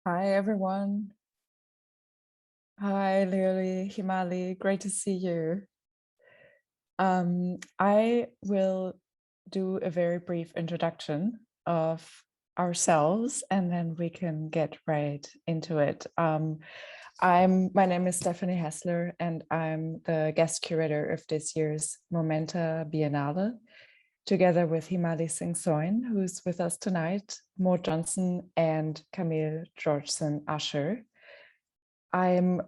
Hi, everyone. Hi, Léuli, Himali. Great to see you. I will do a very brief introduction of ourselves, and then we can get right into it. My name is Stefanie Hessler, and I'm the guest curator of this year's MOMENTA Biennale, together with Himali Singh Soin, who's with us tonight, Maud Johnson, and Camille Georgeson Usher. I'm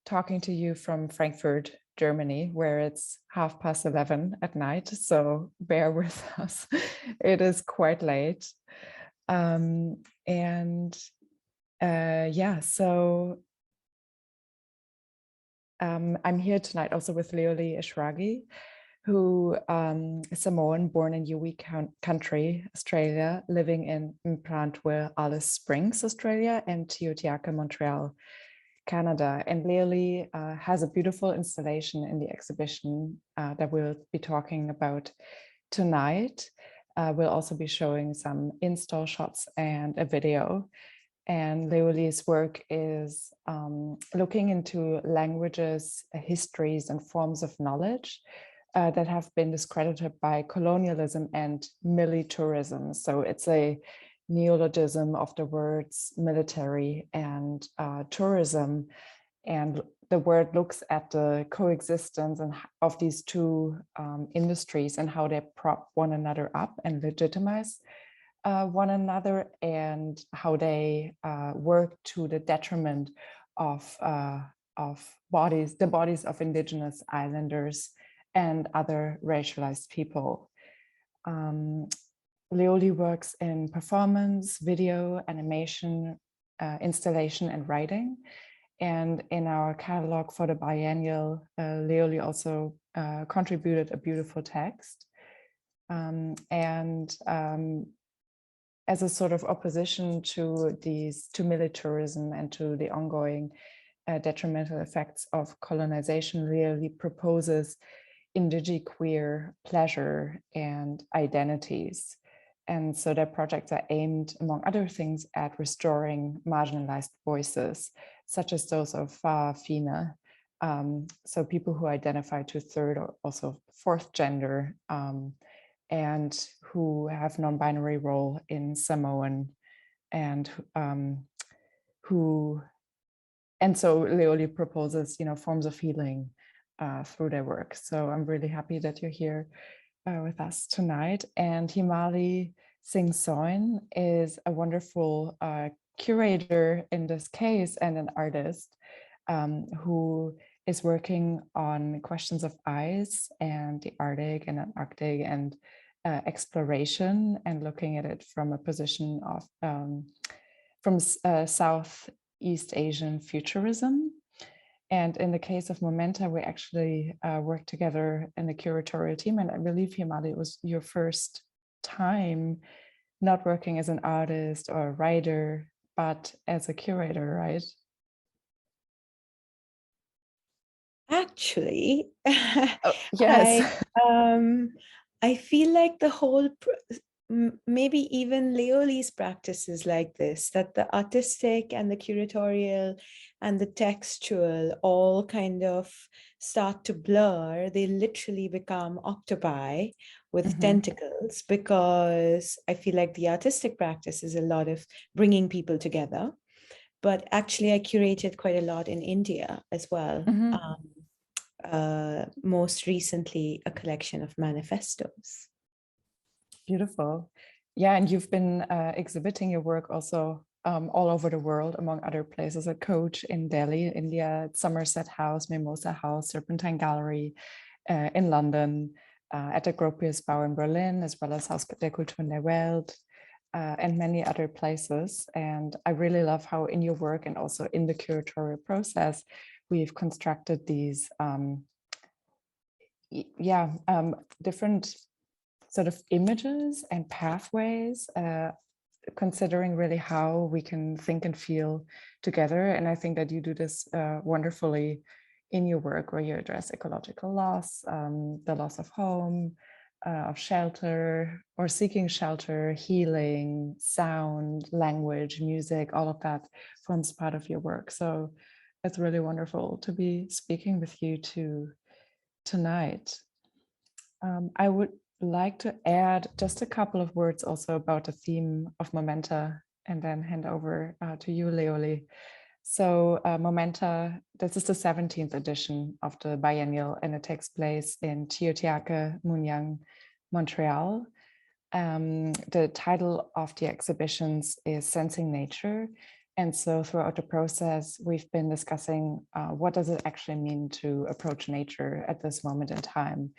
talking to you from Frankfurt, Germany, where it's 11:30 at night. So bear with us. It is quite late. I'm here tonight also with Léuli Eshrāghi, who is Samoan, born in Yui country, Australia, living in Implantua, Alice Springs, Australia, and Teotihuacan, Montreal, Canada. And Léuli has a beautiful installation in the exhibition that we'll be talking about tonight. We'll also be showing some install shots and a video. And Léuli's work is looking into languages, histories, and forms of knowledge that have been discredited by colonialism and militarism. So it's a neologism of the words military and tourism. And the word looks at the coexistence of these two industries and how they prop one another up and legitimize one another, and how they work to the detriment of the bodies of Indigenous islanders and other racialized people. Léuli works in performance, video, animation, installation, and writing. And in our catalog for the biennial, Léuli also contributed a beautiful text. As a sort of opposition to militarism and to the ongoing detrimental effects of colonization, Léuli proposes indigiqueer pleasure and identities. And so their projects are aimed, among other things, at restoring marginalized voices, such as those of Fina, so people who identify to third or also fourth gender, and who have non-binary role in Samoan, and so Léuli proposes, forms of healing through their work. So I'm really happy that you're here with us tonight. And Himali Singh Soin is a wonderful curator in this case and an artist who is working on questions of ice and the Arctic and Antarctic and exploration, and looking at it from a position of Southeast Asian futurism. And in the case of MOMENTA, we actually worked together in the curatorial team. And I believe, Himali, it was your first time not working as an artist or a writer, but as a curator, right? Actually, Yes. I feel like the whole, maybe even Léoli's practices like this, that the artistic and the curatorial and the textual all kind of start to blur. They literally become octopi with tentacles, because I feel like the artistic practice is a lot of bringing people together. But actually, I curated quite a lot in India as well. Most recently, a collection of manifestos. Beautiful. Yeah, and you've been exhibiting your work also all over the world, among other places, at Coach in Delhi, India, at Somerset House, Mimosa House, Serpentine Gallery in London, at the Gropiusbau in Berlin, as well as Haus der Kultur in der Welt, and many other places. And I really love how in your work and also in the curatorial process, we've constructed these different sort of images and pathways, considering really how we can think and feel together. And I think that you do this wonderfully in your work, where you address ecological loss, the loss of home, of shelter or seeking shelter, healing, sound, language, music, all of that forms part of your work. So it's really wonderful to be speaking with you tonight. I would like to add just a couple of words also about the theme of Momenta and then hand over to you, Léuli. So Momenta, this is the 17th edition of the biennial, and it takes place in Tiohtià:ke, Montreal. The title of the exhibitions is Sensing Nature. And so throughout the process, we've been discussing what does it actually mean to approach nature at this moment in time,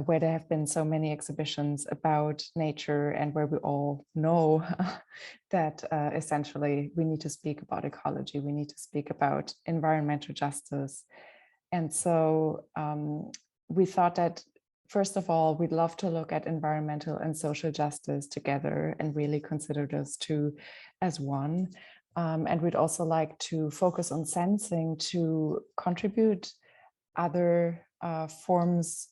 where there have been so many exhibitions about nature and where we all know that essentially we need to speak about ecology, we need to speak about environmental justice. And so we thought that, first of all, we'd love to look at environmental and social justice together and really consider those two as one. And we'd also like to focus on sensing to contribute other forms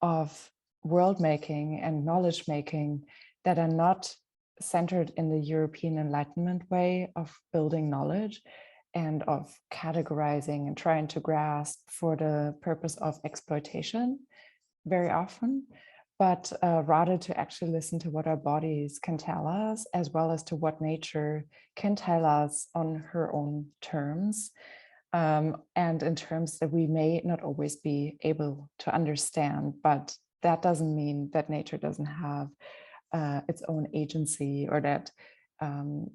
of world making and knowledge making that are not centered in the European Enlightenment way of building knowledge and of categorizing and trying to grasp for the purpose of exploitation very often, but rather to actually listen to what our bodies can tell us, as well as to what nature can tell us on her own terms. And in terms that we may not always be able to understand, but that doesn't mean that nature doesn't have its own agency, or that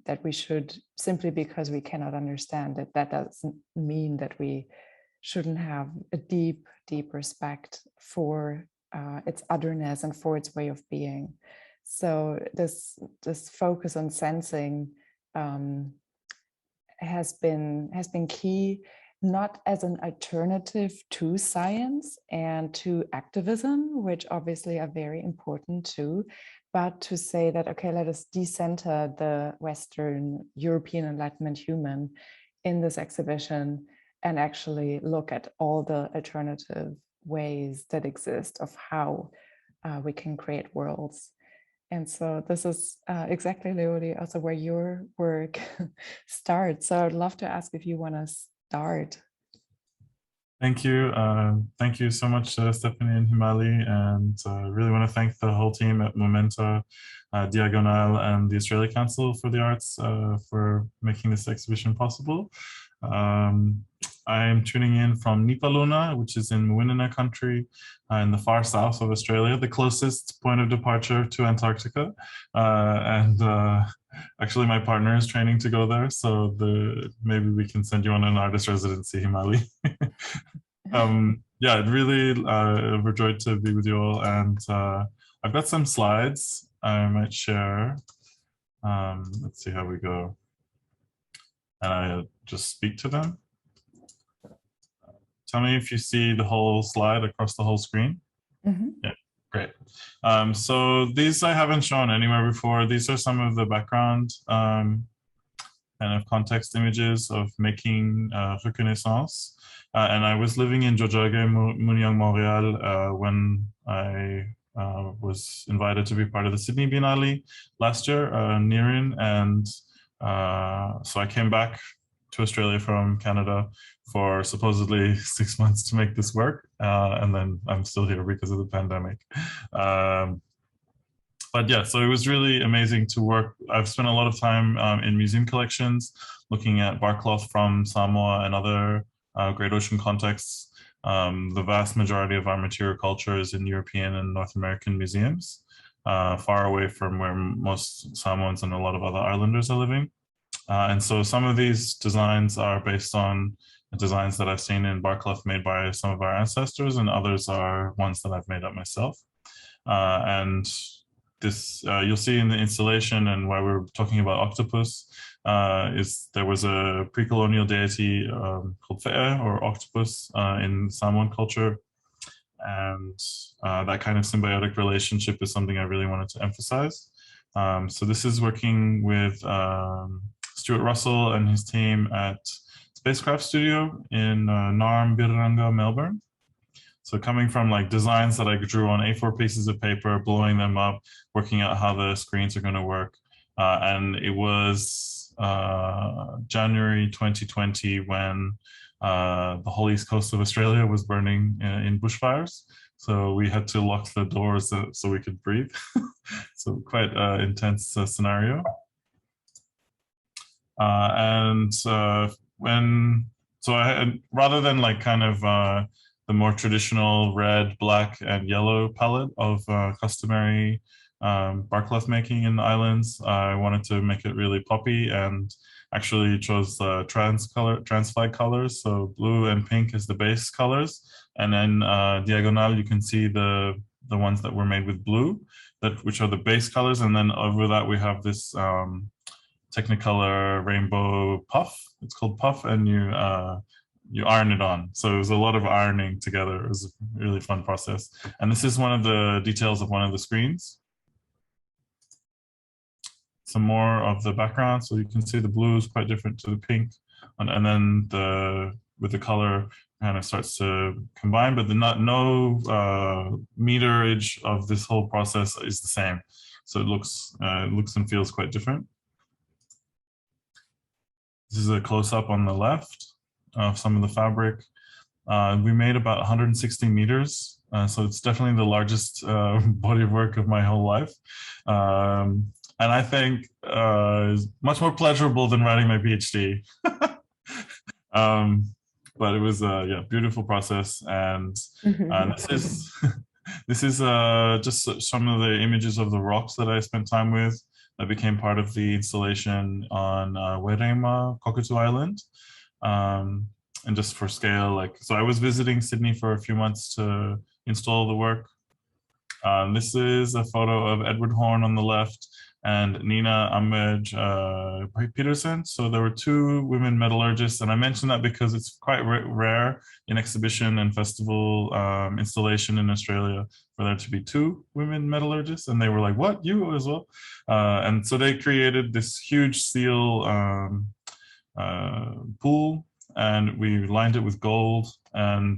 that we should, simply because we cannot understand it, that doesn't mean that we shouldn't have a deep, deep respect for its otherness and for its way of being. So this focus on sensing has been key, not as an alternative to science and to activism, which obviously are very important too, but to say that, okay, let us decenter the Western European Enlightenment human in this exhibition and actually look at all the alternative ways that exist of how we can create worlds. And so this is exactly, Léuli, also where your work starts. So I'd love to ask if you want to start. Thank you. Thank you so much, Stefanie and Himali. And really want to thank the whole team at Momenta, Diagonale, and the Australia Council for the Arts for making this exhibition possible. I'm tuning in from Nipaluna, which is in Mwinana country in the far south of Australia, the closest point of departure to Antarctica. Actually, my partner is training to go there, so maybe we can send you on an artist residency, Himali. Yeah, really overjoyed to be with you all, and I've got some slides I might share. Let's see how we go. And I just speak to them. Tell me if you see the whole slide across the whole screen. Mm-hmm. Yeah, great. So these I haven't shown anywhere before. These are some of the background kind of context images of making Reconnaissance. And I was living in Tiohtià:ke, Montreal, when I was invited to be part of the Sydney Biennale last year, Nirin, and so I came back to Australia from Canada for supposedly 6 months to make this work, and then I'm still here because of the pandemic. But yeah, so it was really amazing to work. I've spent a lot of time in museum collections, looking at bark cloth from Samoa and other Great Ocean contexts. The vast majority of our material culture is in European and North American museums, far away from where most Samoans and a lot of other islanders are living. And so some of these designs are based on designs that I've seen in bark cloth made by some of our ancestors, and others are ones that I've made up myself. And this you'll see in the installation, and why we're talking about octopus, is there was a pre-colonial deity called Fe'e, or octopus, in Samoan culture. And that kind of symbiotic relationship is something I really wanted to emphasize. So this is working with Stuart Russell and his team at Spacecraft Studio in Narm, Birranga, Melbourne. So coming from like designs that I drew on A4 pieces of paper, blowing them up, working out how the screens are going to work. And it was January 2020 when the whole east coast of Australia was burning in bushfires. So we had to lock the doors so we could breathe. So quite intense scenario. So I had, rather than like kind of the more traditional red, black, and yellow palette of customary barcloth making in the islands, I wanted to make it really poppy and actually chose trans flag colors. So blue and pink is the base colors, and then Diagonale, you can see the ones that were made with blue, which are the base colors, and then over that we have this Technicolor rainbow puff. It's called puff, and you iron it on. So it was a lot of ironing together. It was a really fun process. And this is one of the details of one of the screens. Some more of the background. So you can see the blue is quite different to the pink. And then with the color kind of starts to combine, but no meterage of this whole process is the same. So it looks and feels quite different. This is a close-up on the left of some of the fabric. We made about 160 meters, so it's definitely the largest body of work of my whole life. And I think is much more pleasurable than writing my PhD. But it was a beautiful process, and this is just some of the images of the rocks that I spent time with. That became part of the installation on Werema, Cockatoo Island. And just for scale, so I was visiting Sydney for a few months to install the work. This is a photo of Edward Horn on the left and Nina Ahmed Peterson. So there were two women metallurgists, and I mentioned that because it's quite rare in exhibition and festival installation in Australia for there to be two women metallurgists, and they were like, "What, you as well?" And so they created this huge steel pool, and we lined it with gold. And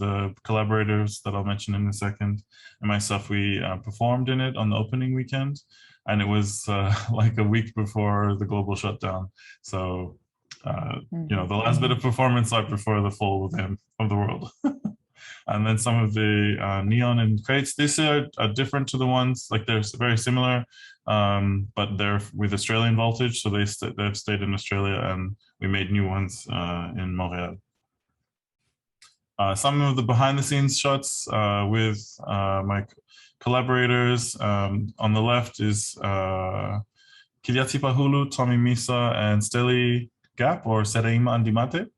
the collaborators that I'll mention in a second and myself, we performed in it on the opening weekend. And it was like a week before the global shutdown. So, you know, the last bit of performance I prefer the full within of the world. And then some of the neon and crates, these are different to the ones, like they're very similar, but they're with Australian voltage. So they've stayed in Australia, and we made new ones in Montreal. Some of the behind the scenes shots with my collaborators. On the left is Kiliati Pahulu, Tommy Misa, and Steli Gap, or Sereima Andimate.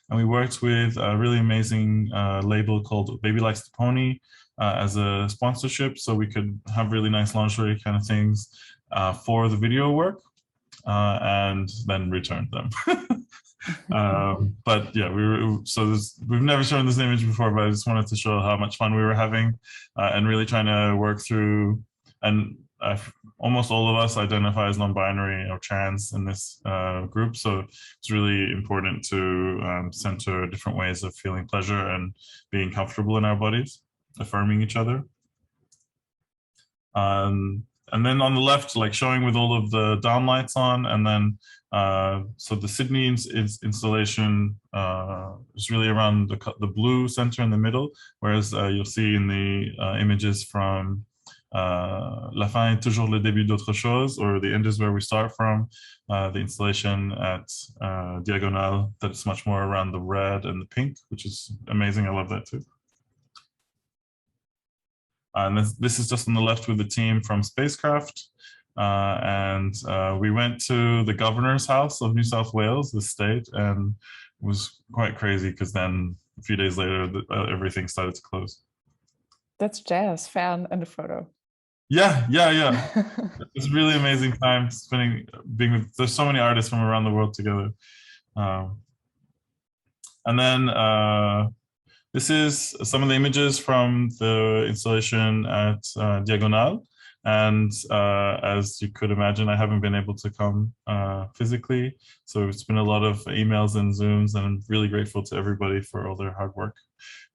And we worked with a really amazing label called Baby Likes the Pony as a sponsorship, so we could have really nice lingerie kind of things for the video work, and then returned them. But yeah, we've never shown this image before, but I just wanted to show how much fun we were having and really trying to work through. And almost all of us identify as non-binary or trans in this group, so it's really important to center different ways of feeling pleasure and being comfortable in our bodies, affirming each other. And then on the left, like showing with all of the downlights on, and then so the Sydney installation is really around the blue center in the middle, whereas you'll see in the images from La fin est toujours le début d'autre chose, or the end is where we start from, the installation at Diagonale, that's much more around the red and the pink, which is amazing. I love that too. And this is just on the left with the team from Spacecraft. And we went to the governor's house of New South Wales, the state, and it was quite crazy because then a few days later, everything started to close. That's jazz fan in the photo. Yeah. It was a really amazing time being with, there's so many artists from around the world together. And then this is some of the images from the installation at Diagonale. And as you could imagine, I haven't been able to come physically. So it's been a lot of emails and Zooms, and I'm really grateful to everybody for all their hard work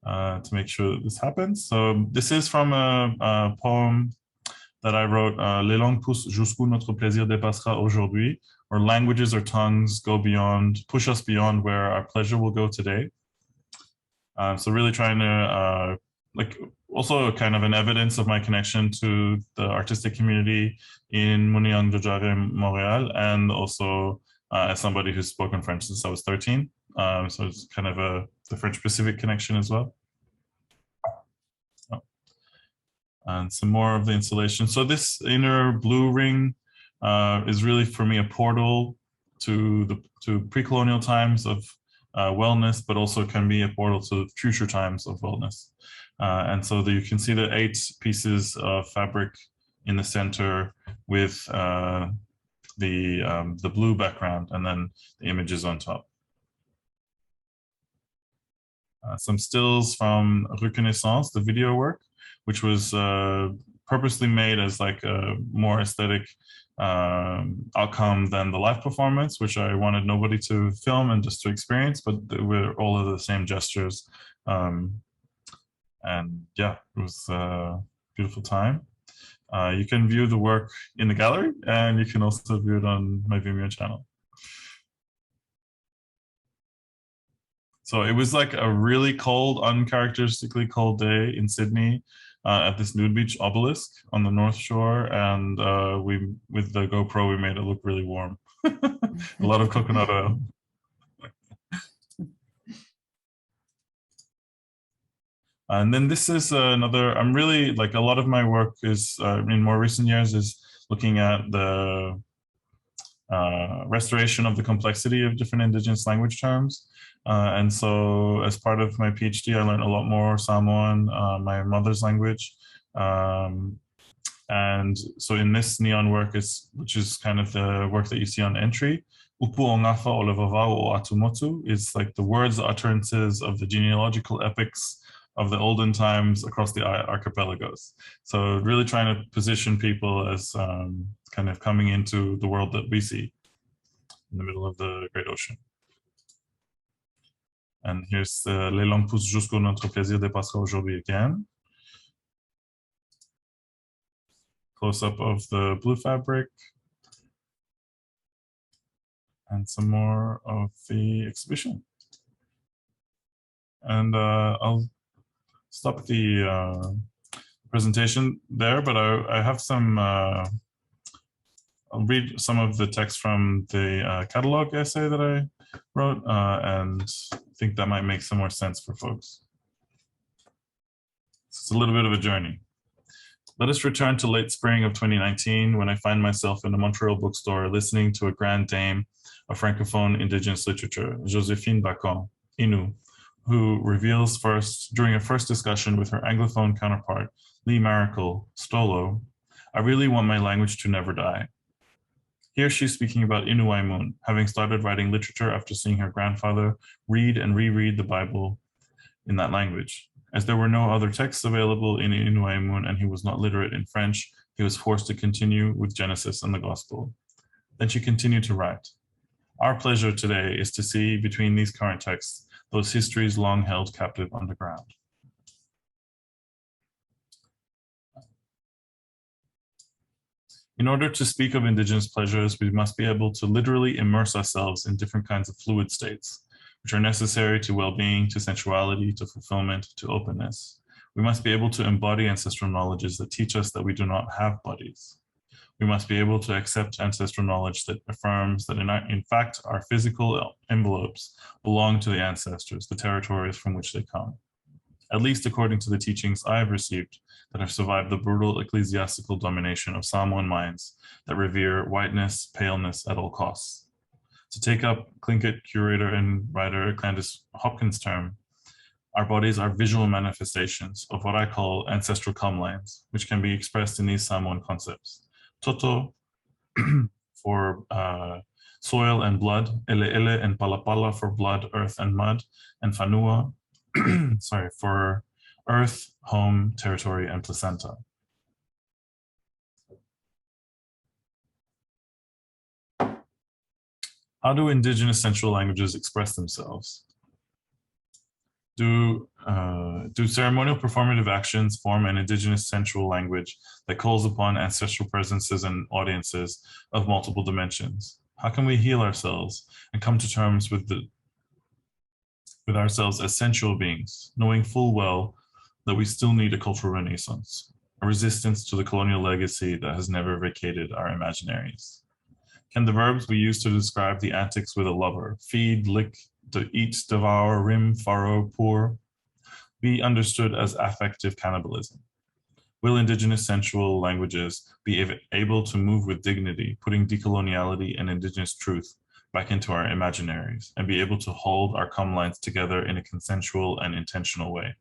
to make sure that this happens. So this is from a poem that I wrote, Les langues poussent jusqu'où notre plaisir dépassera aujourd'hui, or languages or tongues go beyond, push us beyond where our pleasure will go today. So really trying to, like, also kind of an evidence of my connection to the artistic community in Montréal, Montréal, and also as somebody who's spoken French since I was 13. So it's kind of the French-Pacific connection as well. And some more of the installation. So this inner blue ring is really for me a portal to pre-colonial times of wellness, but also can be a portal to future times of wellness. And so you can see the 8 pieces of fabric in the center with the blue background, and then the images on top. Some stills from Reconnaissance, the video work, which was purposely made as like a more aesthetic outcome than the live performance, which I wanted nobody to film and just to experience, but we're all of the same gestures. And yeah, it was a beautiful time. You can view the work in the gallery, and you can also view it on my Vimeo channel. So it was like a really cold, uncharacteristically cold day in Sydney at this nude beach obelisk on the North Shore. And with the GoPro, we made it look really warm. A lot of coconut oil. And then this is another, I'm really, like, a lot of my work is, in more recent years, is looking at the restoration of the complexity of different indigenous language terms. And so as part of my PhD, I learned a lot more Samoan, my mother's language. And so in this neon work, which is kind of the work that you see on entry, Upu o Ngafa o Levavau o Atumotu, is like the words, utterances of the genealogical epics of the olden times across the archipelagos. So really trying to position people as kind of coming into the world that we see in the middle of the Great Ocean. And here's Les langues poussent jusqu'où notre plaisir dépassera aujourd'hui again. Close-up of the blue fabric. And some more of the exhibition. And I'll stop the presentation there, but I have some, I'll read some of the text from the catalog essay that I wrote, and I think that might make some more sense for folks. It's a little bit of a journey. Let us return to late spring of 2019, when I find myself in a Montreal bookstore listening to a grand dame of Francophone Indigenous literature, Joséphine Bacon, Innu, who reveals during a first discussion with her Anglophone counterpart, Lee Maracle, Stolo, I really want my language to never die. Here she's speaking about Innu, having started writing literature after seeing her grandfather read and reread the Bible in that language. As there were no other texts available in Innu and he was not literate in French, he was forced to continue with Genesis and the Gospel. Then she continued to write. Our pleasure today is to see between these current texts those histories long held captive underground. In order to speak of indigenous pleasures, we must be able to literally immerse ourselves in different kinds of fluid states, which are necessary to well-being, to sensuality, to fulfillment, to openness. We must be able to embody ancestral knowledges that teach us that we do not have bodies. We must be able to accept ancestral knowledge that affirms that in fact our physical envelopes belong to the ancestors, the territories from which they come, at least according to the teachings I have received that have survived the brutal ecclesiastical domination of Samoan minds that revere whiteness, paleness at all costs. To take up Tlingit curator and writer Candace Hopkins' term, our bodies are visual manifestations of what I call ancestral come lines, which can be expressed in these Samoan concepts. Toto for soil and blood, ele ele and palapala for blood, earth and mud, and fanua, sorry, for earth, home, territory, and placenta. How do indigenous sensual languages express themselves? Do ceremonial performative actions form an indigenous sensual language that calls upon ancestral presences and audiences of multiple dimensions? How can we heal ourselves and come to terms with ourselves as sensual beings, knowing full well that we still need a cultural renaissance, a resistance to the colonial legacy that has never vacated our imaginaries? Can the verbs we use to describe the antics with a lover, feed, lick, eat, devour, rim, furrow, pour, be understood as affective cannibalism? Will indigenous sensual languages be able to move with dignity, putting decoloniality and indigenous truth back into our imaginaries, and be able to hold our come lines together in a consensual and intentional way?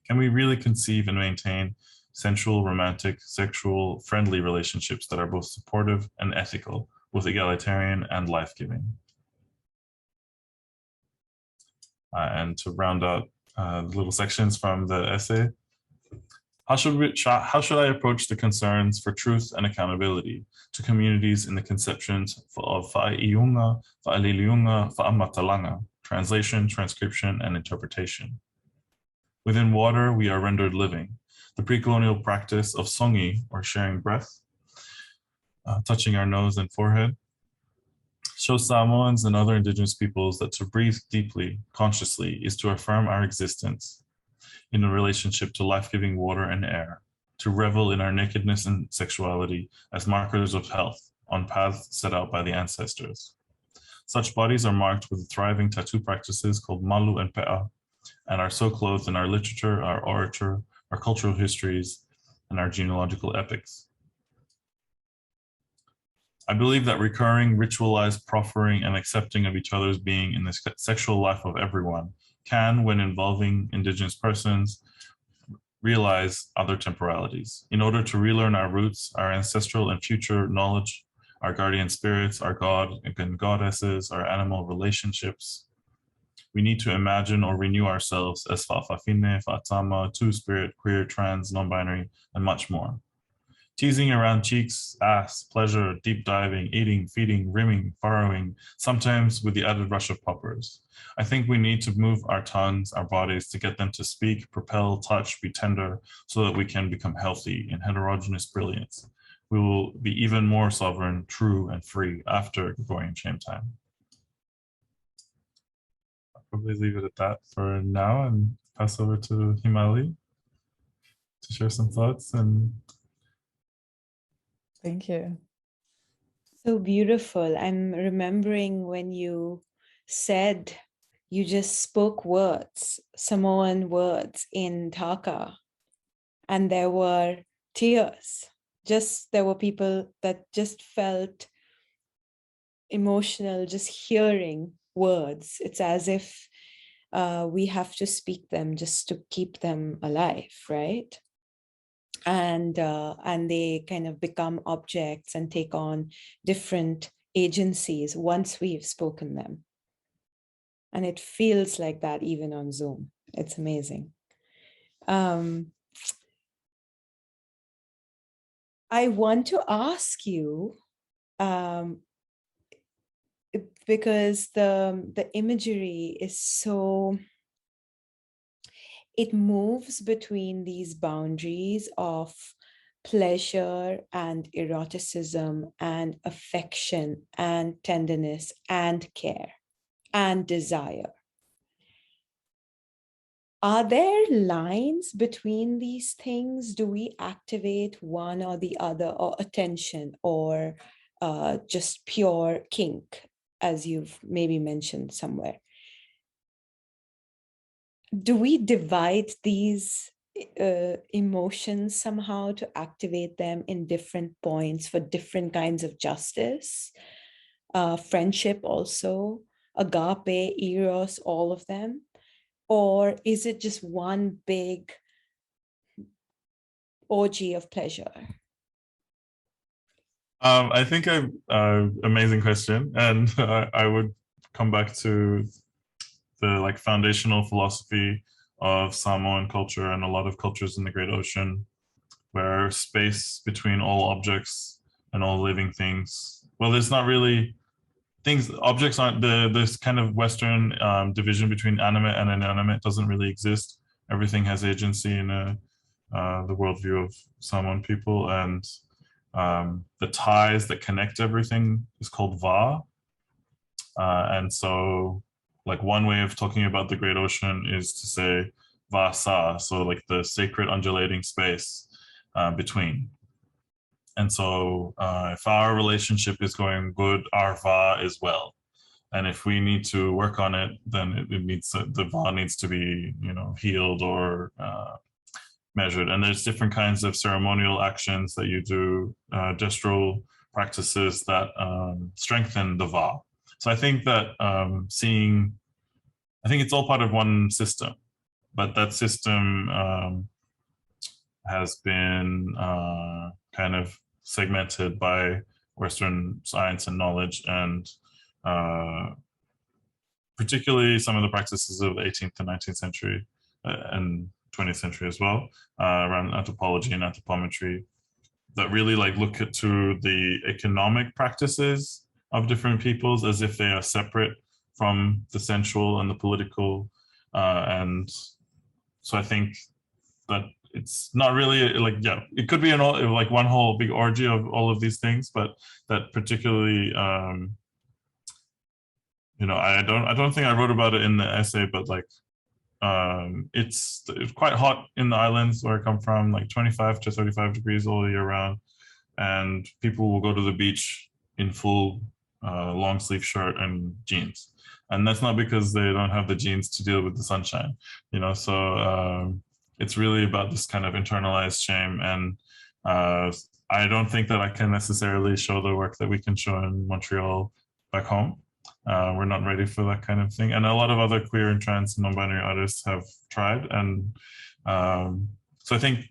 Can we really conceive and maintain sensual, romantic, sexual, friendly relationships that are both supportive and ethical, both egalitarian and life-giving? And to round out the little sections from the essay, how should I approach the concerns for truth and accountability to communities in the conceptions of Fa'aiunga, Fa'aliliunga, Fa'amatalanga, translation, transcription, and interpretation? Within water, we are rendered living. The pre-colonial practice of songi, or sharing breath, touching our nose and forehead, shows Samoans and other indigenous peoples that to breathe deeply, consciously, is to affirm our existence in a relationship to life-giving water and air, to revel in our nakedness and sexuality as markers of health on paths set out by the ancestors. Such bodies are marked with thriving tattoo practices called malu and pe'a, and are so clothed in our literature, our orature, our cultural histories, and our genealogical epics. I believe that recurring, ritualized proffering and accepting of each other's being in the sexual life of everyone can, when involving indigenous persons, realize other temporalities. In order to relearn our roots, our ancestral and future knowledge, our guardian spirits, our god and goddesses, our animal relationships, we need to imagine or renew ourselves as fa'afafine, fa'atama, two-spirit, queer, trans, non-binary, and much more. Teasing around cheeks, ass, pleasure, deep diving, eating, feeding, rimming, furrowing, sometimes with the added rush of poppers. I think we need to move our tongues, our bodies, to get them to speak, propel, touch, be tender, so that we can become healthy in heterogeneous brilliance. We will be even more sovereign, true, and free after Gregorian shame time. I'll probably leave it at that for now and pass over to Himali to share some thoughts. And Thank you. So beautiful. I'm remembering when you said you just spoke words, Samoan words in Dhaka, and there were tears. There were people that just felt emotional just hearing words. It's as if we have to speak them just to keep them alive, right? And they kind of become objects and take on different agencies once we've spoken them. And it feels like that even on Zoom. It's amazing. I want to ask you, because the imagery is so, it moves between these boundaries of pleasure and eroticism and affection and tenderness and care and desire. Are there lines between these things? Do we activate one or the other, or attention, or just pure kink, as you've maybe mentioned somewhere? Do we divide these emotions somehow to activate them in different points for different kinds of justice? Friendship also, agape, eros, all of them? Or is it just one big orgy of pleasure? I think amazing question, and I would come back to the foundational philosophy of Samoan culture and a lot of cultures in the Great Ocean, where space between all objects and all living things, well, there's not really objects aren't this kind of Western division between animate and inanimate doesn't really exist. Everything has agency in the worldview of Samoan people, and the ties that connect everything is called va. And so, like, one way of talking about the Great Ocean is to say va sa, so like the sacred undulating space between. And so if our relationship is going good, our va is well. And if we need to work on it, then it needs the va needs to be, you know, healed or measured. And there's different kinds of ceremonial actions that you do, gestural practices that strengthen the va. So I think that I think it's all part of one system, but that system has been kind of segmented by Western science and knowledge, and particularly some of the practices of the 18th and 19th century and 20th century as well, around anthropology and anthropometry, that really like look to the economic practices of different peoples as if they are separate from the sensual and the political. And so I think that it's not really like, yeah, it could be like one whole big orgy of all of these things, but that particularly, you know, I don't think I wrote about it in the essay, but like, it's quite hot in the islands where I come from, like 25 to 35 degrees all year round. And people will go to the beach in full long sleeve shirt and jeans. And that's not because they don't have the genes to deal with the sunshine, you know, so it's really about this kind of internalized shame. And I don't think that I can necessarily show the work that we can show in Montreal back home. We're not ready for that kind of thing. And a lot of other queer and trans non-binary artists have tried. And so I think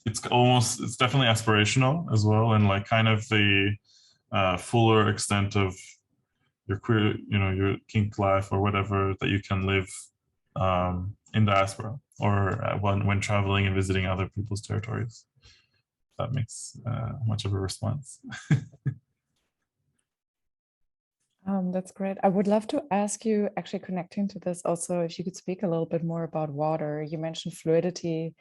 it's definitely aspirational as well. And like kind of the fuller extent of your queer, you know, your kink life or whatever that you can live in diaspora or when traveling and visiting other people's territories. That makes much of a response. That's great. I would love to ask you, actually connecting to this also, if you could speak a little bit more about water. You mentioned fluidity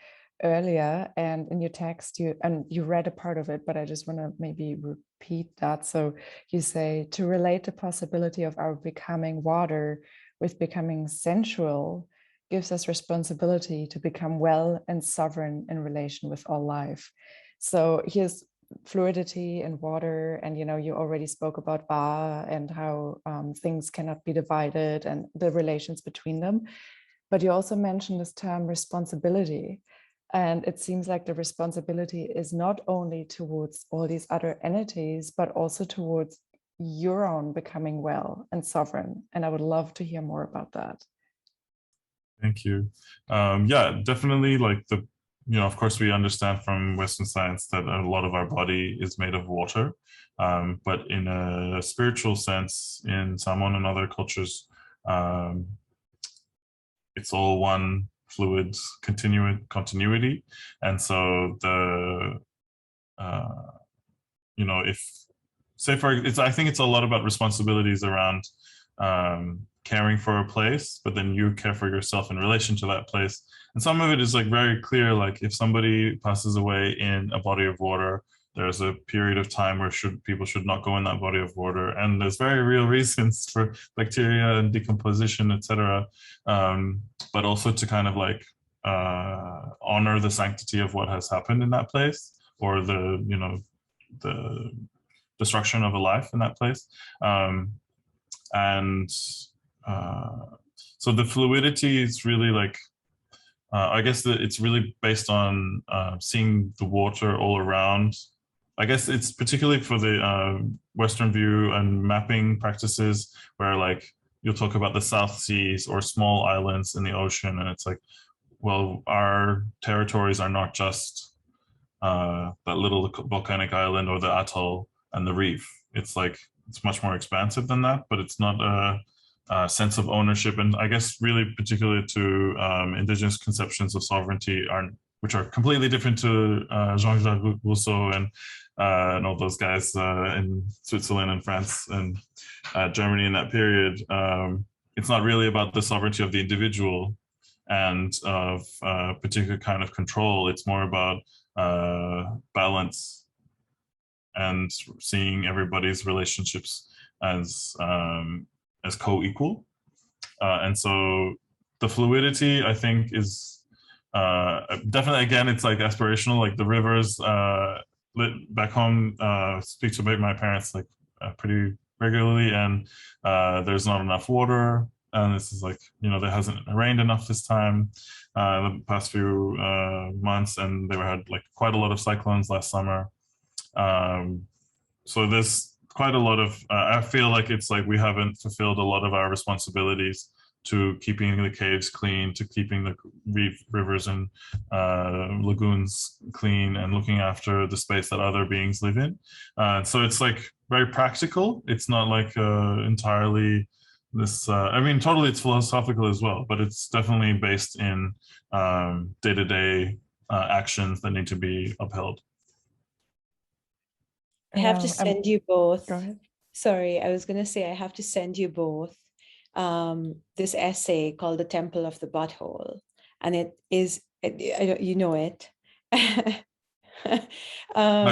earlier, and in your text, you read a part of it, but I just want to maybe repeat that. So you say, to relate the possibility of our becoming water with becoming sensual gives us responsibility to become well and sovereign in relation with all life. So here's fluidity and water, and you know, you already spoke about ba and how things cannot be divided and the relations between them, but you also mentioned this term responsibility, and it seems like the responsibility is not only towards all these other entities but also towards your own becoming well and sovereign, and I would love to hear more about that. Thank you. Yeah, definitely. Like you know, of course, we understand from Western science that a lot of our body is made of water, but in a spiritual sense, in Samoan and other cultures, it's all one fluid continuity. And so you know, I think it's a lot about responsibilities around caring for a place, but then you care for yourself in relation to that place. And some of it is like very clear, like if somebody passes away in a body of water, there's a period of time where people should not go in that body of water. And there's very real reasons for bacteria and decomposition, etc. But also to kind of like honor the sanctity of what has happened in that place, or the, you know, the destruction of a life in that place. So the fluidity is really like, I guess that it's really based on seeing the water all around. I guess it's particularly for the Western view and mapping practices where like you'll talk about the South Seas or small islands in the ocean, and it's like, well, our territories are not just that little volcanic island or the atoll and the reef. It's like, it's much more expansive than that, but it's not a sense of ownership. And I guess really particularly to indigenous conceptions of sovereignty, which are completely different to Jean-Jacques Rousseau and and all those guys in Switzerland and France and Germany in that period, it's not really about the sovereignty of the individual and of a particular kind of control. It's more about balance and seeing everybody's relationships as co-equal. And so the fluidity, I think, is definitely, again, it's like aspirational, like the rivers back home, speak to my parents like pretty regularly, and there's not enough water. And this is like, there hasn't rained enough this time, the past few months, and they had like quite a lot of cyclones last summer. So there's quite a lot of, I feel like it's like we haven't fulfilled a lot of our responsibilities to keeping the caves clean, to keeping the rivers and lagoons clean, and looking after the space that other beings live in. So it's like very practical. It's not like entirely this, I mean, totally it's philosophical as well, but it's definitely based in day-to-day actions that need to be upheld. I have to send you both. Go ahead. Sorry, I was going to say I have to send you both this essay called The Temple of the Butthole. And it is, you know it. But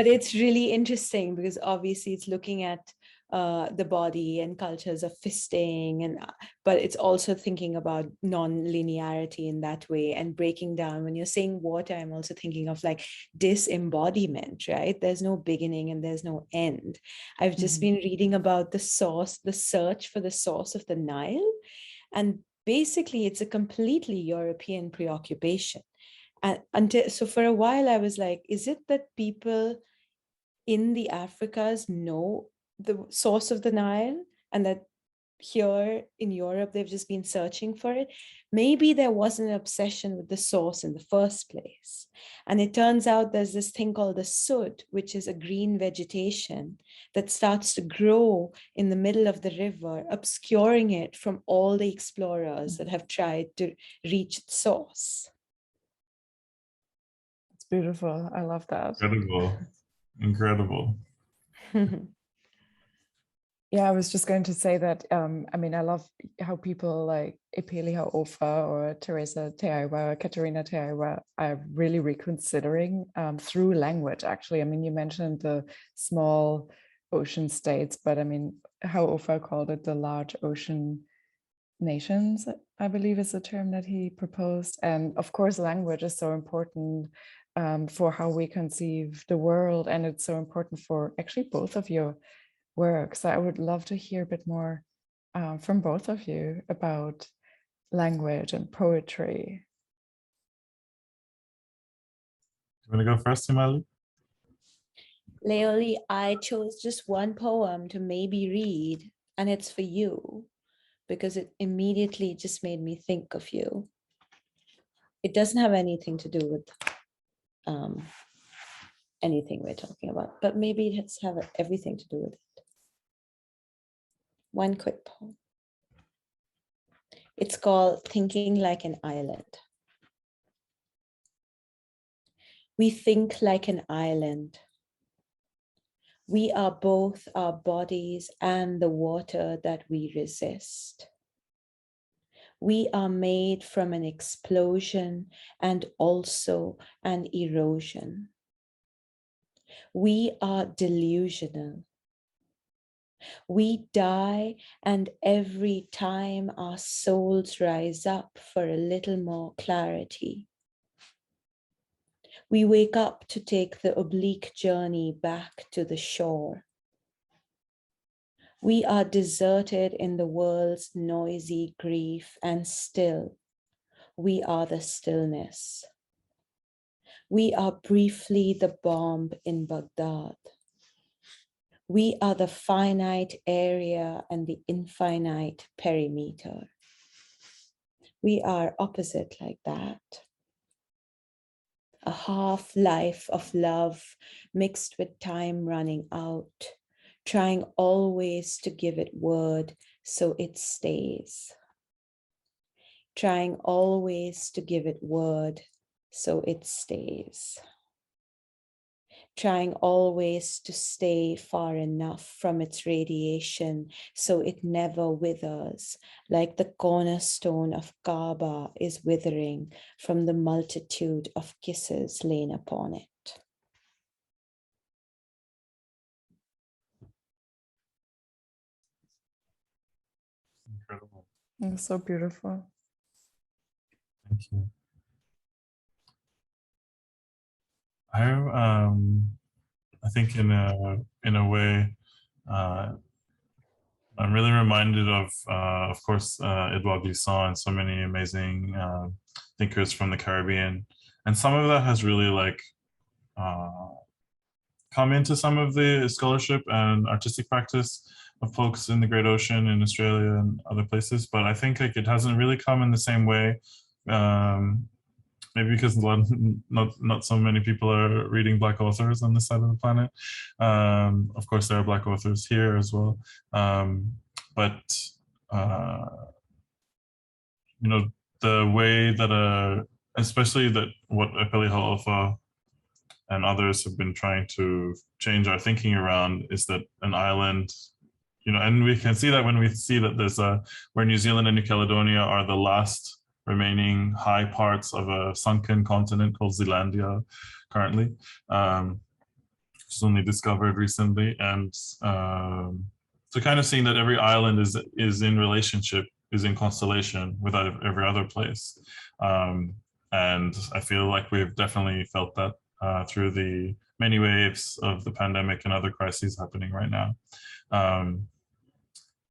it's really interesting because obviously it's looking at the body and cultures of fisting, but it's also thinking about non-linearity in that way and breaking down. When you're saying water, I'm also thinking of like disembodiment, right? There's no beginning and there's no end. I've just been reading about the search for the source of the Nile, and basically it's a completely European preoccupation. And so for a while I was like, is it that people in the Africas know the source of the Nile, and that here in Europe they've just been searching for it? Maybe there wasn't an obsession with the source in the first place. And it turns out there's this thing called the sud, which is a green vegetation that starts to grow in the middle of the river, obscuring it from all the explorers that have tried to reach its source. It's beautiful. I love that. Incredible. Yeah, I was just going to say that, I mean, I love how people like Epeliha Ofa or Teresa Teaiwa or Katerina Teaiwa are really reconsidering through language, actually. I mean, you mentioned the small ocean states, but I mean, how Ofa called it the large ocean nations, I believe is the term that he proposed. And of course, language is so important for how we conceive the world. And it's so important for actually both of your work. So I would love to hear a bit more from both of you about language and poetry. You want to go first, Himali? Léuli, I chose just one poem to maybe read, and it's for you because it immediately just made me think of you. It doesn't have anything to do with anything we're talking about, but maybe it's have everything to do with it. One quick poem. It's called Thinking Like an Island. We think like an island. We are both our bodies and the water that we resist. We are made from an explosion and also an erosion. We are delusional. We die, and every time our souls rise up for a little more clarity, we wake up to take the oblique journey back to the shore. We are deserted in the world's noisy grief, and still, we are the stillness. We are briefly the bomb in Baghdad. We are the finite area and the infinite perimeter. We are opposite like that. A half-life of love mixed with time running out, trying always to give it word so it stays. Trying always to give it word so it stays. trying always to stay far enough from its radiation so it never withers, like the cornerstone of Kaaba is withering from the multitude of kisses lain upon it. Incredible. It's so beautiful. Thank you. I think in a way, I'm really reminded of course, Edouard Glissant and so many amazing thinkers from the Caribbean, and some of that has really like come into some of the scholarship and artistic practice of folks in the Great Ocean in Australia and other places, but I think like it hasn't really come in the same way. Maybe because not so many people are reading Black authors on this side of the planet. Of course, there are Black authors here as well, but you know, the way that especially that what Epeli Ha'ofa and others have been trying to change our thinking around is that an island, you know, and we can see that when we see that there's where New Zealand and New Caledonia are the last remaining high parts of a sunken continent called Zealandia currently, which was only discovered recently. And so kind of seeing that every island is in relationship, is in constellation with every other place. And I feel like we've definitely felt that through the many waves of the pandemic and other crises happening right now.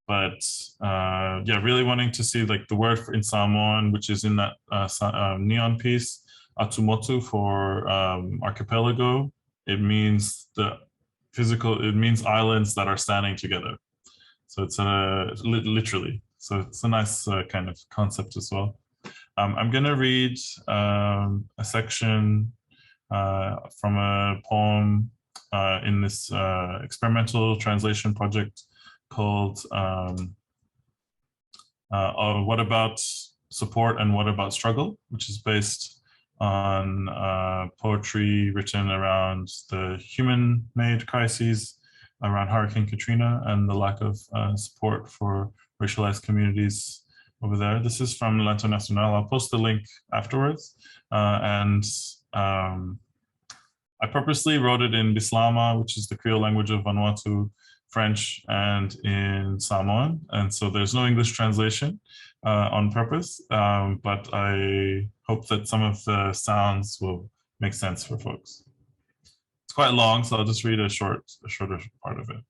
But yeah, really wanting to see like the word in Samoan, which is in that neon piece, Atumotu for archipelago. It means it means islands that are standing together. So it's literally. So it's a nice kind of concept as well. I'm gonna read a section from a poem in this experimental translation project called What About Support and What About Struggle, which is based on poetry written around the human-made crises around Hurricane Katrina and the lack of support for racialized communities over there. This is from L'Internationale. I'll post the link afterwards. I purposely wrote it in Bislama, which is the Creole language of Vanuatu, French, and in Samoan. And so there's no English translation on purpose, but I hope that some of the sounds will make sense for folks. It's quite long, so I'll just read a shorter part of it.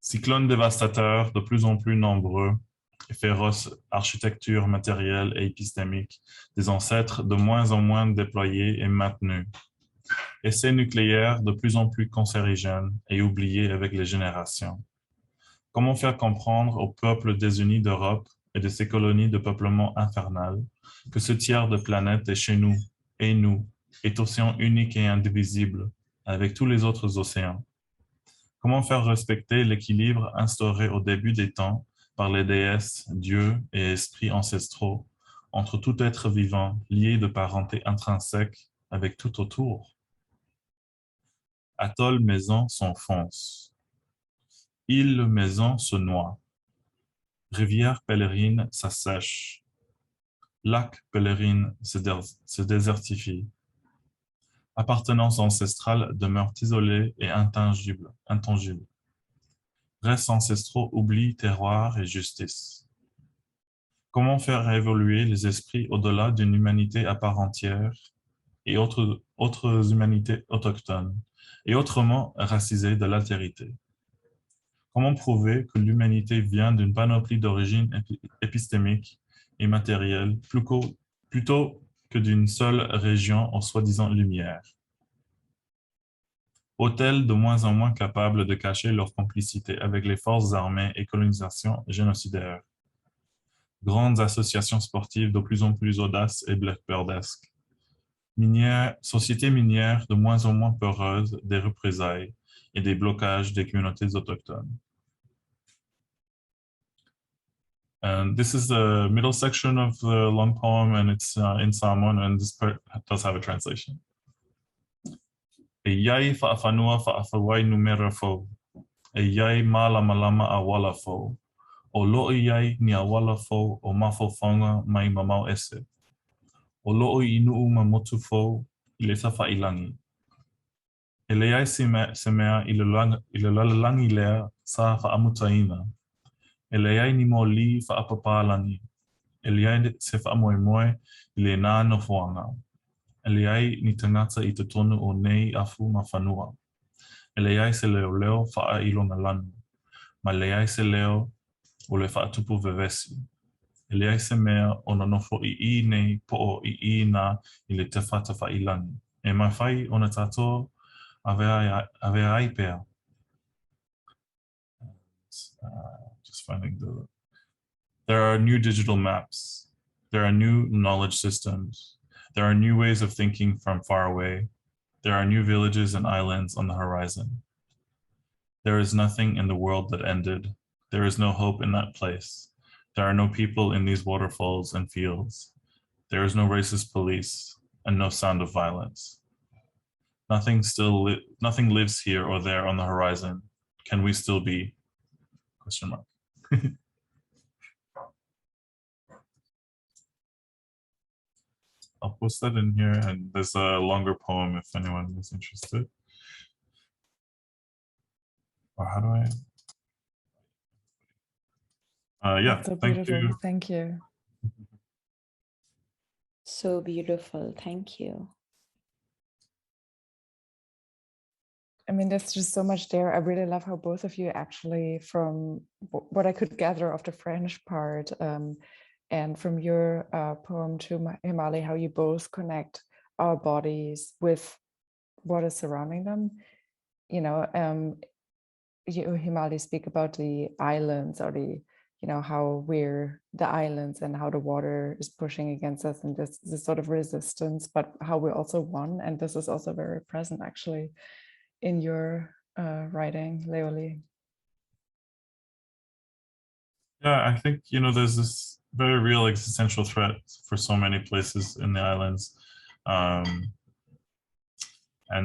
Cyclones dévastateurs de plus en plus nombreux et féroces architecture matérielle et épistémique des ancêtres de moins en moins déployés et maintenus. Essais nucléaires de plus en plus cancérigènes et oubliés avec les générations. Comment faire comprendre aux peuples désunis d'Europe et de ces colonies de peuplement infernal que ce tiers de planète est chez nous, et nous, est océan unique et indivisible avec tous les autres océans? Comment faire respecter l'équilibre instauré au début des temps par les déesses, dieux et esprits ancestraux entre tout être vivant lié de parenté intrinsèque avec tout autour? Atoll maison s'enfonce. Île maison se noie. Rivière pèlerine s'assèche. Lac pèlerine se désertifie. Appartenance ancestrale demeure isolée et intangible. Restes ancestraux oublient terroir et justice. Comment faire évoluer les esprits au-delà d'une humanité à part entière et autres humanités autochtones, et autrement racisées de l'altérité? Comment prouver que l'humanité vient d'une panoplie d'origines épistémiques et matérielles plutôt que d'une seule région en soi-disant lumière? Hôtels de moins en moins capables de cacher leur complicité avec les forces armées et colonisations génocidaires. Grandes associations sportives de plus en plus audaces et blackbirdesques. Sociétés minières de moins en moins peureuses des représailles et des blocages des communautés autochtones. And this is the middle section of the long poem, and it's in Samoan, and this part does have a translation. E iai whaafanua whaafawai numera fo. E iai malama a wala fo. O loo iai ni a wala fo o mafo whanga mai mamau ese. O loo I nuu ma motu fo I le tawhailangi. E le ai se mea I le lalalangi lea sa whaamutaina. E le ai ni mo li whaapapālangi. E le ai se whaamoemoe I le nā no whoanga. E le ai ni tangata I te tonu o nei afu ma whanua. E le ai se leo leo wha ilo na lanu. Ma le ai se leo o le whaatupu vevesi. E le ai se mea o na nofo I nei po o I nā I le te whata whailangi. E mai whai o na tātou ave ai pēr. Just finding there are new digital maps. There are new knowledge systems. There are new ways of thinking from far away. There are new villages and islands on the horizon. There is nothing in the world that ended. There is no hope in that place. There are no people in these waterfalls and fields. There is no racist police and no sound of violence. Nothing lives here or there on the horizon. Can we still be? Question mark. I'll post that in here, and there's a longer poem if anyone is interested. Or how do I? Yeah, so thank you. Thank you. So beautiful. Thank you. I mean, there's just so much there. I really love how both of you actually, from what I could gather of the French part and from your poem to Himali, how you both connect our bodies with what is surrounding them. You know, you, Himali, speak about the islands or the, you know, how we're the islands and how the water is pushing against us and this sort of resistance, but how we're also one. And this is also very present actually in your writing, Léuli. Yeah, I think, you know, there's this very real existential threat for so many places in the islands. And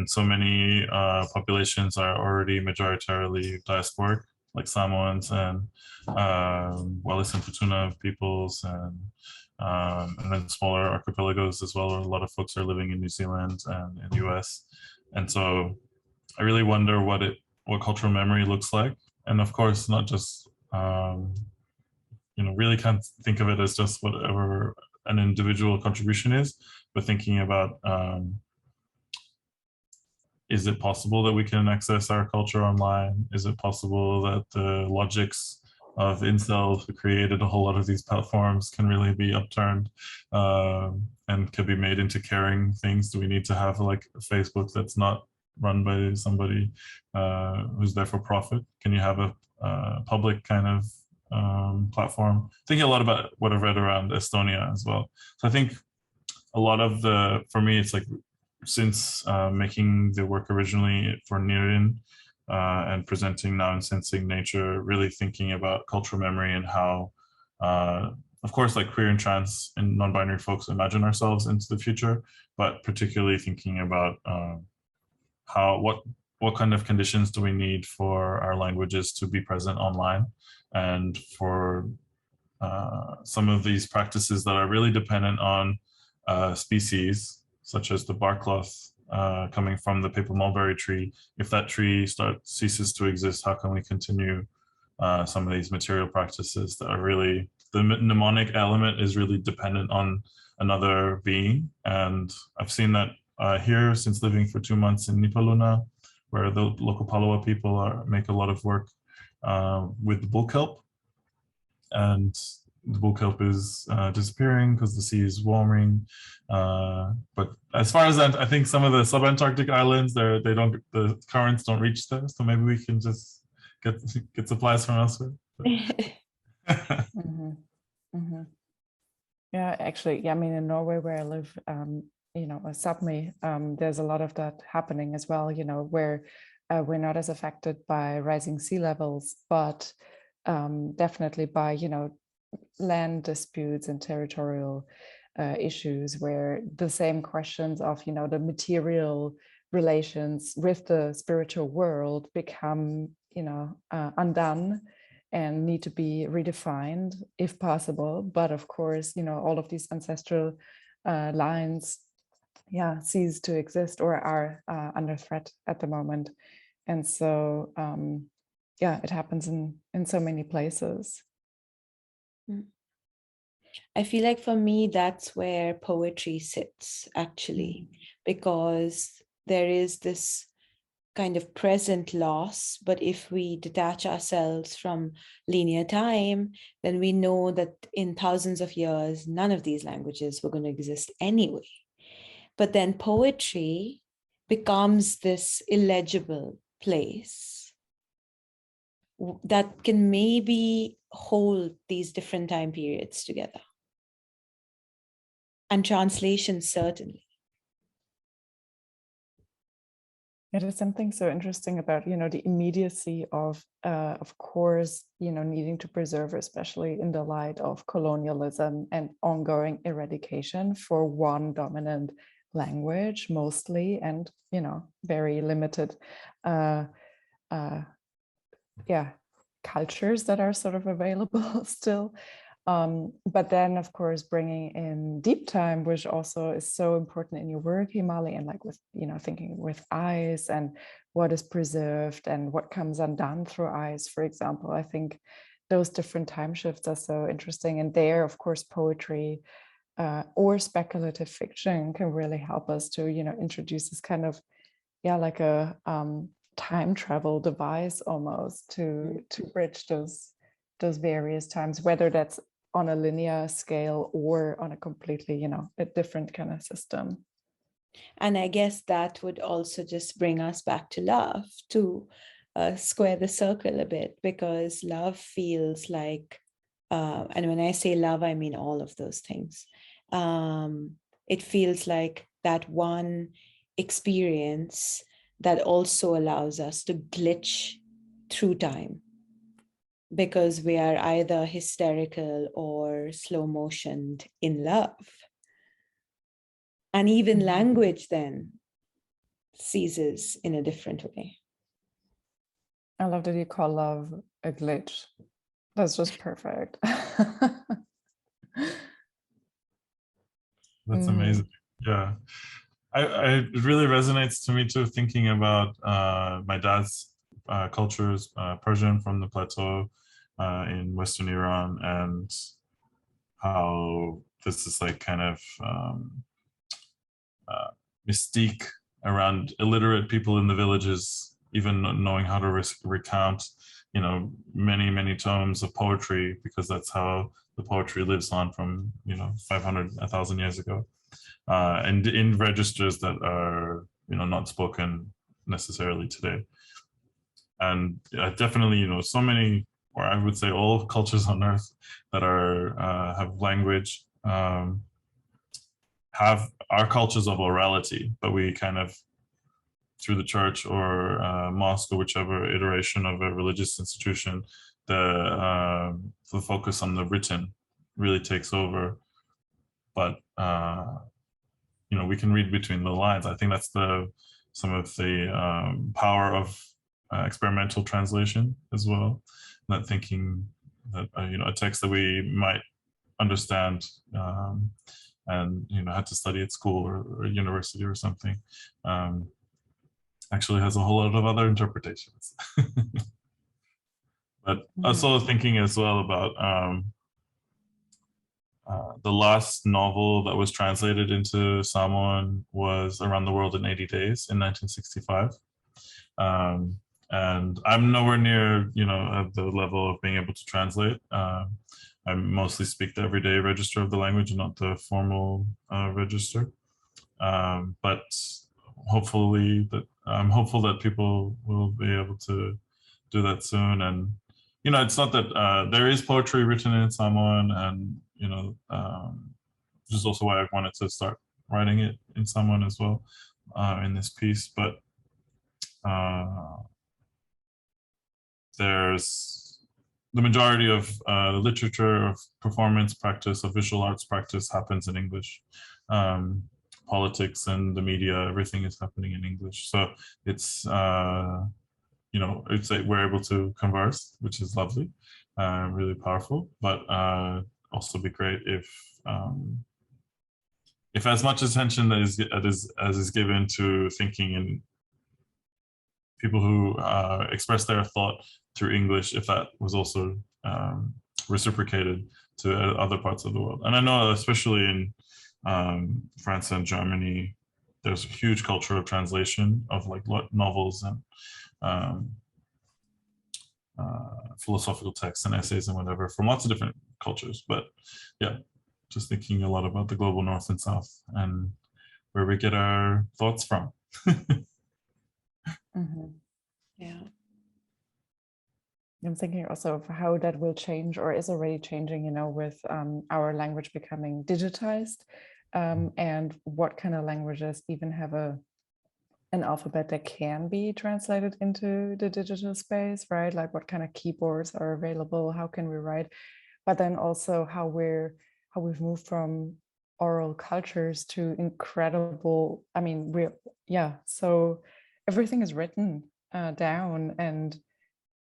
so many populations are already majoritarily diasporic, like Samoans and Wallis and Futuna peoples, and then smaller archipelagos as well, where a lot of folks are living in New Zealand and in the US. And so I really wonder what cultural memory looks like. And of course, not just, you know, really can't think of it as just whatever an individual contribution is, but thinking about, is it possible that we can access our culture online? Is it possible that the logics of incels who created a whole lot of these platforms can really be upturned and could be made into caring things? Do we need to have like a Facebook that's not run by somebody who's there for profit? Can you have a public kind of platform? Thinking a lot about what I've read around Estonia as well. So I think a lot of for me, it's like, since making the work originally for Nirin and presenting now in Sensing Nature, really thinking about cultural memory and how, of course, like queer and trans and non-binary folks imagine ourselves into the future, but particularly thinking about what kind of conditions do we need for our languages to be present online, and for some of these practices that are really dependent on species, such as the bark cloth coming from the paper mulberry tree. If that tree ceases to exist, how can we continue some of these material practices that are really, the mnemonic element is really dependent on another being. And I've seen that here since living for 2 months in Nipaluna, where the local Palawa people make a lot of work with the bull kelp. And the bull kelp is disappearing because the sea is warming. But as far as that, I think some of the subantarctic islands, the currents don't reach there. So maybe we can just get supplies from elsewhere. Yeah, actually, yeah, I mean, in Norway where I live, you know, Sápmi, there's a lot of that happening as well, you know, where we're not as affected by rising sea levels, but definitely by, you know, land disputes and territorial issues, where the same questions of, you know, the material relations with the spiritual world become, undone and need to be redefined if possible. But of course, all of these ancestral lines, cease to exist or are under threat at the moment. And so, it happens in so many places. I feel like for me, that's where poetry sits, actually, because there is this kind of present loss. But if we detach ourselves from linear time, then we know that in thousands of years, none of these languages were going to exist anyway. But then poetry becomes this illegible place that can maybe hold these different time periods together. And translation, certainly. It is something so interesting about, the immediacy of course, needing to preserve, especially in the light of colonialism and ongoing eradication for one dominant language mostly, and, very limited, cultures that are sort of available still. But then, of course, bringing in deep time, which also is so important in your work, Himali, and like with, thinking with eyes and what is preserved and what comes undone through eyes, for example. I think those different time shifts are so interesting. And there, of course, poetry or speculative fiction can really help us to, introduce this kind of, like a time travel device almost to bridge those various times, whether that's on a linear scale or on a completely, a different kind of system. And I guess that would also just bring us back to love, to square the circle a bit, because love feels like, and when I say love, I mean all of those things. It feels like that one experience that also allows us to glitch through time, because we are either hysterical or slow motioned in love. And even language then seizes in a different way. I love that you call love a glitch. That's just perfect. That's amazing. Yeah. It really resonates to me too, thinking about my dad's cultures, Persian from the plateau in Western Iran, and how this is like kind of mystique around illiterate people in the villages, even knowing how to recount, many tomes of poetry, because that's how the poetry lives on from, 500, 1,000 years ago. And in registers that are, not spoken necessarily today. And definitely, so many, or I would say all cultures on earth that are have language have our cultures of orality, but we kind of, through the church or mosque or whichever iteration of a religious institution, the focus on the written really takes over. But we can read between the lines. I think that's some of the power of experimental translation as well. That thinking that a text that we might understand and had to study at school or university or something actually has a whole lot of other interpretations. But also thinking as well about the last novel that was translated into Samoan was Around the World in 80 Days in 1965. And I'm nowhere near, at the level of being able to translate. I mostly speak the everyday register of the language and not the formal register. But hopefully I'm hopeful that people will be able to do that soon. And, it's not that there is poetry written in Samoan, and, which is also why I wanted to start writing it in Samoan as well in this piece. But there's the majority of the literature, of performance practice, of visual arts practice happens in English, politics and the media, everything is happening in English. So it's, you know, it's like we're able to converse, which is lovely, really powerful, but also be great if as much attention as is given to thinking in people who express their thought through English, if that was also reciprocated to other parts of the world. And I know especially in France and Germany, there's a huge culture of translation of like novels and philosophical texts and essays and whatever from lots of different cultures. But yeah, just thinking a lot about the global North and South and where we get our thoughts from. Yeah. I'm thinking also of how that will change or is already changing, you know, with our language becoming digitized, and what kind of languages even have an alphabet that can be translated into the digital space, right? Like what kind of keyboards are available, how can we write, but then also how we've moved from oral cultures to incredible, I mean, so everything is written down and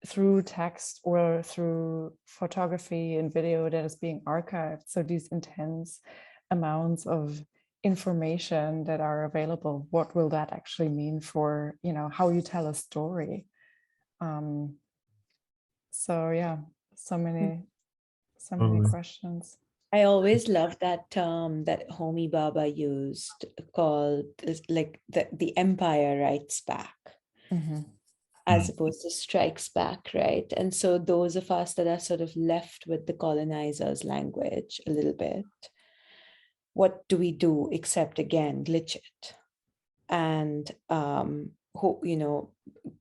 through text or through photography and video that is being archived. So these intense amounts of information that are available, what will that actually mean for, you know, how you tell a story? So yeah, so many questions. I always love that term that Homi Bhabha used called like the empire writes back. As opposed to strikes back, right? And so those of us that are sort of left with the colonizers' language a little bit, what do we do except again glitch it and you know,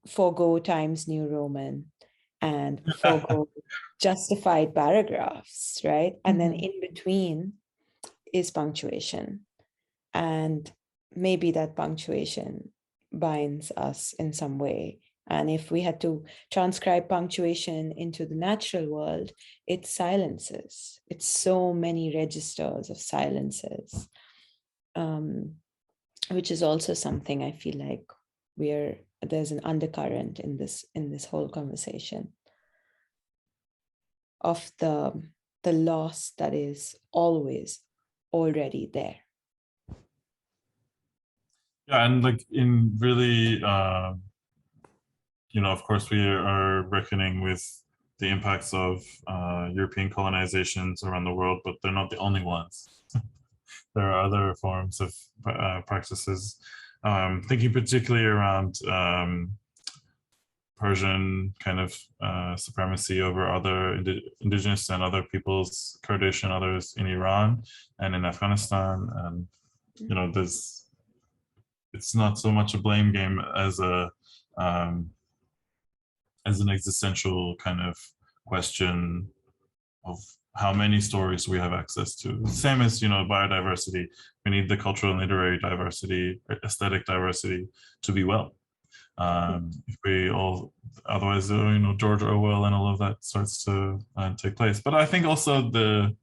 forego Times New Roman and forego justified paragraphs, right? And then in between is punctuation, and maybe that punctuation binds us in some way. And if we had to transcribe punctuation into the natural world, it's silences. It's so many registers of silences, which is also something I feel like there's an undercurrent in this whole conversation of the loss that is always already there. Yeah, and like in really, you know, of course, we are reckoning with the impacts of European colonizations around the world, but they're not the only ones. There are other forms of practices, thinking particularly around Persian kind of supremacy over other indigenous and other peoples, Kurdish and others in Iran and in Afghanistan. And, you know, it's not so much a blame game as an existential kind of question of how many stories we have access to. Same as, you know, biodiversity. We need the cultural and literary diversity, aesthetic diversity to be well. If we all, otherwise, you know, George Orwell and all of that starts to take place. But I think also the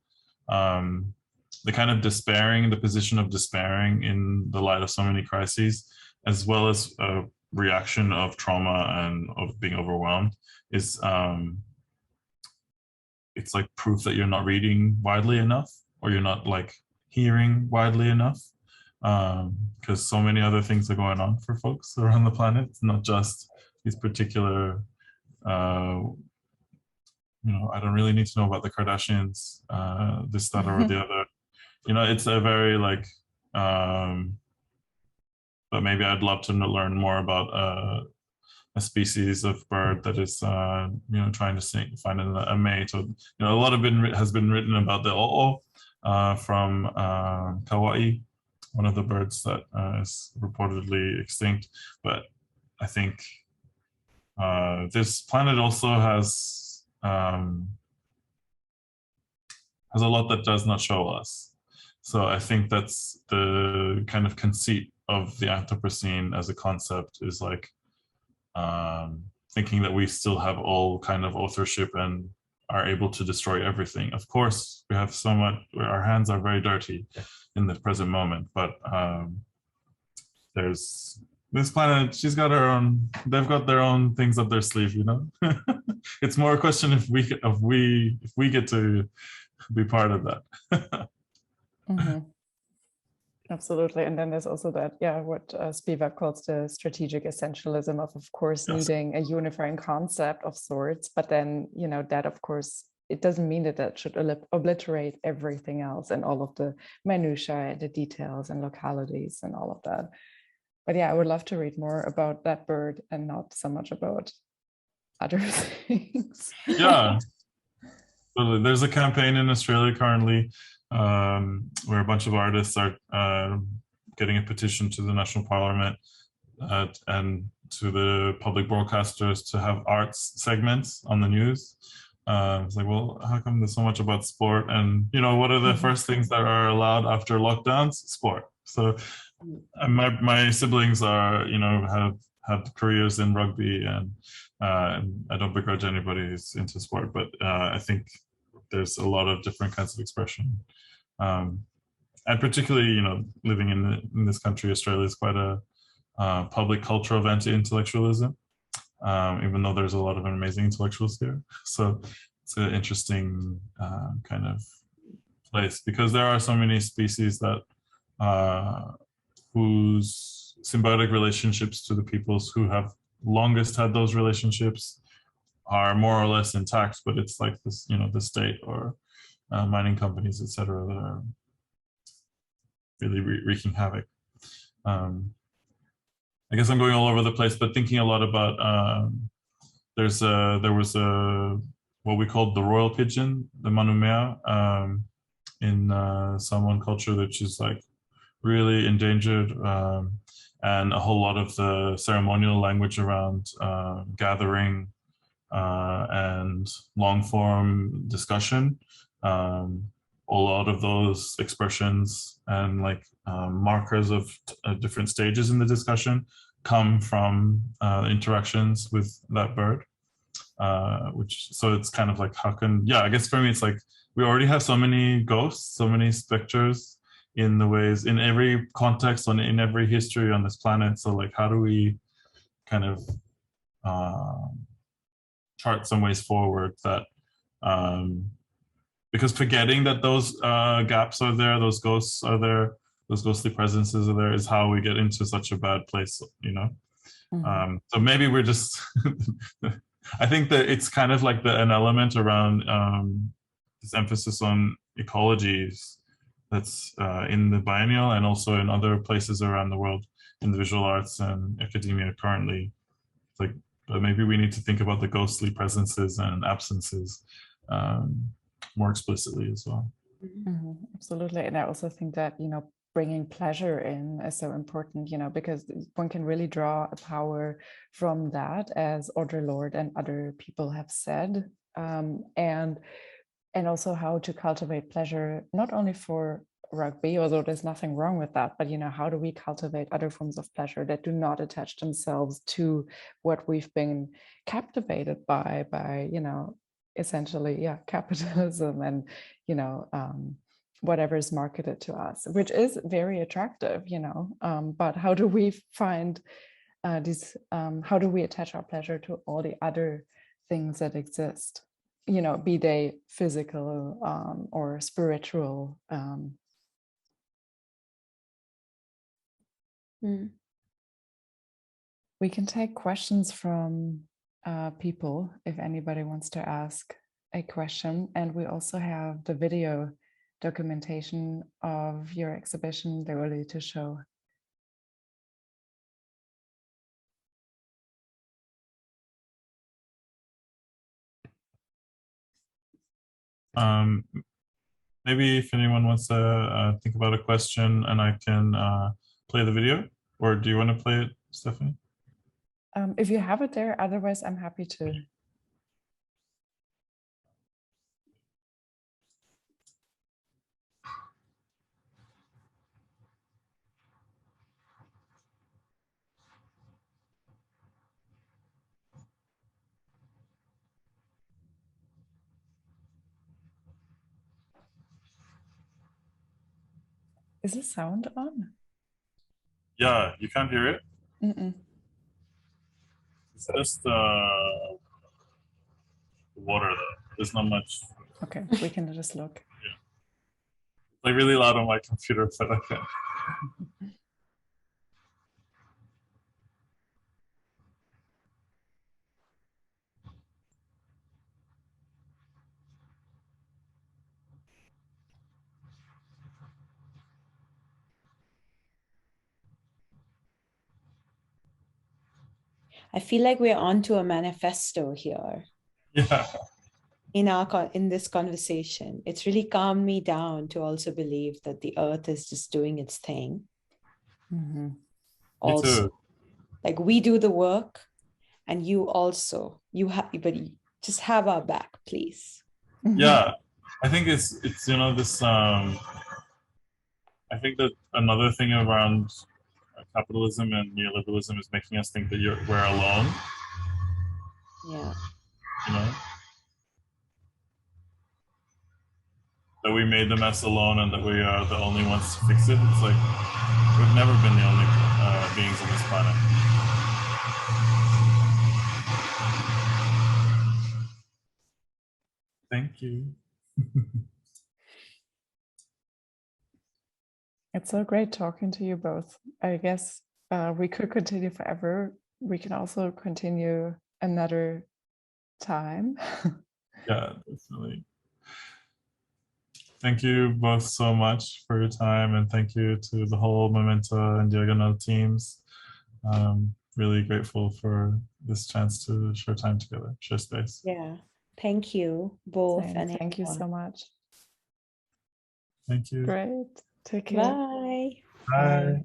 kind of despairing, the position of despairing in the light of so many crises, as well as a reaction of trauma and of being overwhelmed, is it's like proof that you're not reading widely enough, or you're not like hearing widely enough, because so many other things are going on for folks around the planet. It's not just these particular, you know, I don't really need to know about the Kardashians, this, that, or the other. You know, it's a very like, but maybe I'd love to learn more about a species of bird that is, you know, trying to find a mate. Or, you know, a lot has been written about the o'o from Kauai, one of the birds that is reportedly extinct. But I think this planet also has a lot that does not show us. So I think that's the kind of conceit of the Anthropocene as a concept, is like thinking that we still have all kind of authorship and are able to destroy everything. Of course, we have so much, our hands are very dirty in the present moment, but there's this planet, she's got her own, they've got their own things up their sleeve, you know? It's more a question if we get to be part of that. Mm-hmm. Absolutely. And then there's also that, yeah, what Spivak calls the strategic essentialism of course, Yes. needing a unifying concept of sorts. But then, you know, that, of course, it doesn't mean that that should obliterate everything else and all of the minutiae, the details and localities and all of that. But yeah, I would love to read more about that bird and not so much about other things. Yeah. There's a campaign in Australia currently where a bunch of artists are getting a petition to the National Parliament and to the public broadcasters to have arts segments on the news. It's like, well, how come there's so much about sport? And, you know, what are the first things that are allowed after lockdowns? Sport. So my siblings are, you know, have careers in rugby, and I don't begrudge anybody who's into sport, but I think there's a lot of different kinds of expression. And particularly, you know, living in this country, Australia is quite a public culture of anti-intellectualism, even though there's a lot of amazing intellectuals here. So it's an interesting kind of place, because there are so many species that whose symbiotic relationships to the peoples who have longest had those relationships are more or less intact, but it's like this, you know, the state or mining companies, etc., that are really wreaking havoc. I guess I'm going all over the place, but thinking a lot about there was a what we called the royal pigeon, the manumea, in Samoan culture, which is like really endangered, and a whole lot of the ceremonial language around gathering and long form discussion. A lot of those expressions and like markers of different stages in the discussion come from interactions with that bird. So it's kind of like, how can, yeah, I guess for me, it's like, we already have so many ghosts, so many specters in the ways, in every context, in every history on this planet. So like, how do we kind of chart some ways forward that, because forgetting that those gaps are there, those ghosts are there, those ghostly presences are there, is how we get into such a bad place, you know? So maybe we're just, I think that it's kind of like an element around this emphasis on ecologies that's in the biennial and also in other places around the world in the visual arts and academia currently. It's like, maybe we need to think about the ghostly presences and absences more explicitly as well. Absolutely. And I also think that, you know, bringing pleasure in is so important, you know, because one can really draw a power from that, as Audre Lorde and other people have said, and also how to cultivate pleasure, not only for rugby, although there's nothing wrong with that, but, you know, how do we cultivate other forms of pleasure that do not attach themselves to what we've been captivated by, you know, essentially, yeah, capitalism and, you know, whatever is marketed to us, which is very attractive, you know, but how do we find how do we attach our pleasure to all the other things that exist, you know, be they physical or spiritual. We can take questions from people if anybody wants to ask a question, and we also have the video documentation of your exhibition they're ready to show. Maybe if anyone wants to think about a question and I can play the video, or do you want to play it, Stefanie? If you have it there, otherwise I'm happy to. Is the sound on? Yeah, you can't hear it? Mm-mm. It's just water though. There's not much. Okay, we can just look. It's like really loud on my computer, but I can't. I feel like we're onto a manifesto here. Yeah. In this conversation. It's really calmed me down to also believe that the earth is just doing its thing. Mm-hmm. Also, Me too. like we do the work, and you also, but just have our back, please. Mm-hmm. Yeah, I think it's you know this. I think that another thing around capitalism and neoliberalism is making us think that we're alone. Yeah. You know, that we made the mess alone and that we are the only ones to fix it. It's like we've never been the only beings on this planet. Thank you. It's so great talking to you both. I guess we could continue forever. We can also continue another time. Yeah, definitely. Thank you both so much for your time, and thank you to the whole MOMENTA and Diagonale teams. Really grateful for this chance to share time together, share space. Yeah. Thank you both. Same. And Thank you everyone. so much. Thank you. Great. Take care. Bye. Bye.